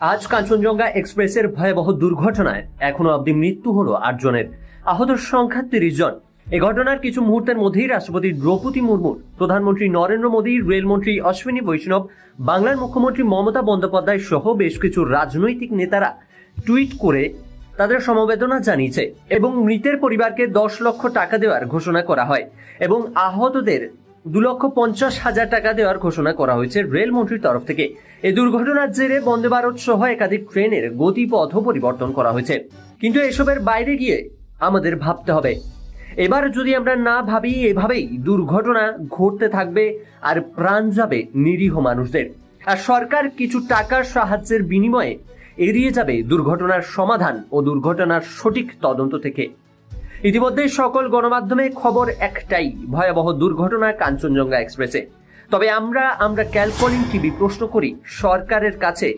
আজ কাঞ্চনজঙ্ঘা এক্সপ্রেসের ভয়াবহ দুর্ঘটনায় এখনো অবধি মৃত্যু হলো 8 জনের, আহত সংখ্যা 30 জন। এ ঘটনার কিছু মুহূর্তের মধ্যেই রাষ্ট্রপতি দ্রৌপদী মুর্মু, প্রধানমন্ত্রী নরেন্দ্র মোদী, রেলমন্ত্রী অশ্বিনী বৈষ্ণব, বাংলার মুখ্যমন্ত্রী মমতা বন্দ্যোপাধ্যায় সহ বেশ কিছু রাজনৈতিক নেতারা টুইট করে তাদের সমবেদনা জানিয়েছে এবং মৃতের পরিবারকে 10 লক্ষ টাকা দেওয়ার ঘোষণা করা হয় এবং আহতদের 2,50,000 টাকা দেওয়ার ঘোষণা করা হয়েছে রেলমন্ত্রীর তরফ থেকে। এই দুর্ঘটনার জেরে বন্দে ভারত সহ একাধিক ট্রেনের গতিপথ পরিবর্তন করা হয়েছে। কিন্তু এসবের বাইরে গিয়ে আমাদের ভাবতে হবে, এবার যদি আমরা না ভাবি, এভাবেই দুর্ঘটনা ঘটতে থাকবে আর প্রাণ যাবে নিরীহ মানুষদের, আর সরকার কিছু টাকার সাহায্যের বিনিময়ে এড়িয়ে যাবে দুর্ঘটনার সমাধান ও দুর্ঘটনার সঠিক তদন্ত থেকে। ইতিমধ্যে সকল গণমাধ্যমে খবর একটাই, ভয়াবহ দুর্ঘটনা কাঞ্চনজঙ্ঘা এক্সপ্রেসে। তবে আমরা ক্যালকলিং টিভি প্রশ্ন করি, সরকারের কাছে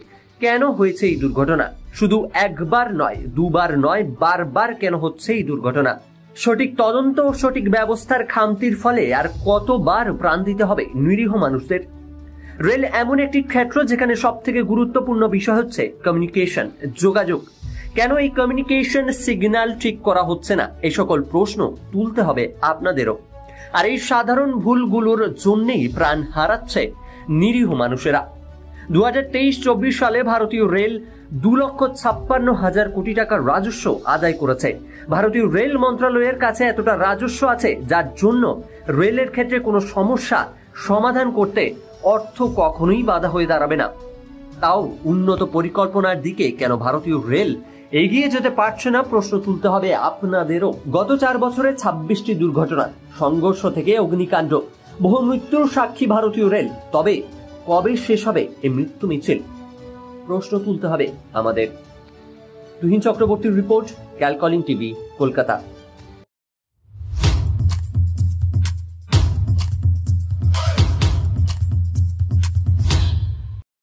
কেন হয়েছে এই দুর্ঘটনা? শুধু একবার নয়, দুবার নয়, বারবার কেন হচ্ছে এই দুর্ঘটনা? সঠিক তদন্ত ও সঠিক ব্যবস্থার খামতির ফলে আর কতবার প্রাণ দিতে হবে নিরীহ মানুষদের? রেল এমন একটি ক্ষেত্র যেখানে সব থেকে গুরুত্বপূর্ণ বিষয় হচ্ছে কমিউনিকেশন, যোগাযোগ। কেন এই কমিউনিকেশন সিগন্যাল ঠিক করা হচ্ছে না? এই সকল প্রশ্ন তুলতে হবে আপনাদেরও। আর এই সাধারণ ভুলগুলোর জন্যই প্রাণ হারাচ্ছে নিরীহ মানুষেরা। 2023-24 সালে ভারতীয় রেল 2,56,000 কোটি টাকার রাজস্ব আদায় করেছে। ভারতীয় রেল মন্ত্রণালয়ের কাছে এতটা রাজস্ব আছে যার জন্য রেলের ক্ষেত্রে কোনো সমস্যা সমাধান করতে অর্থ কখনোই বাধা হয়ে দাঁড়াবে না। তাও উন্নত পরিকল্পনার দিকে কেন ভারতীয় রেল এগিয়ে যেতে পারছে না? প্রশ্ন তুলতে হবে আপনাদেরও। গত 4 বছরে 26টি দুর্ঘটনা, সংঘর্ষ থেকে অগ্নিকাণ্ড, বহু মৃত্যুর সাক্ষী ভারতীয় রেল। তবে কবে শেষ হবে এই মৃত্যু মিছিল? প্রশ্ন তুলতে হবে আমাদের। তুহিন চক্রবর্তীর রিপোর্ট, ক্যালকলিং টিভি, কলকাতা।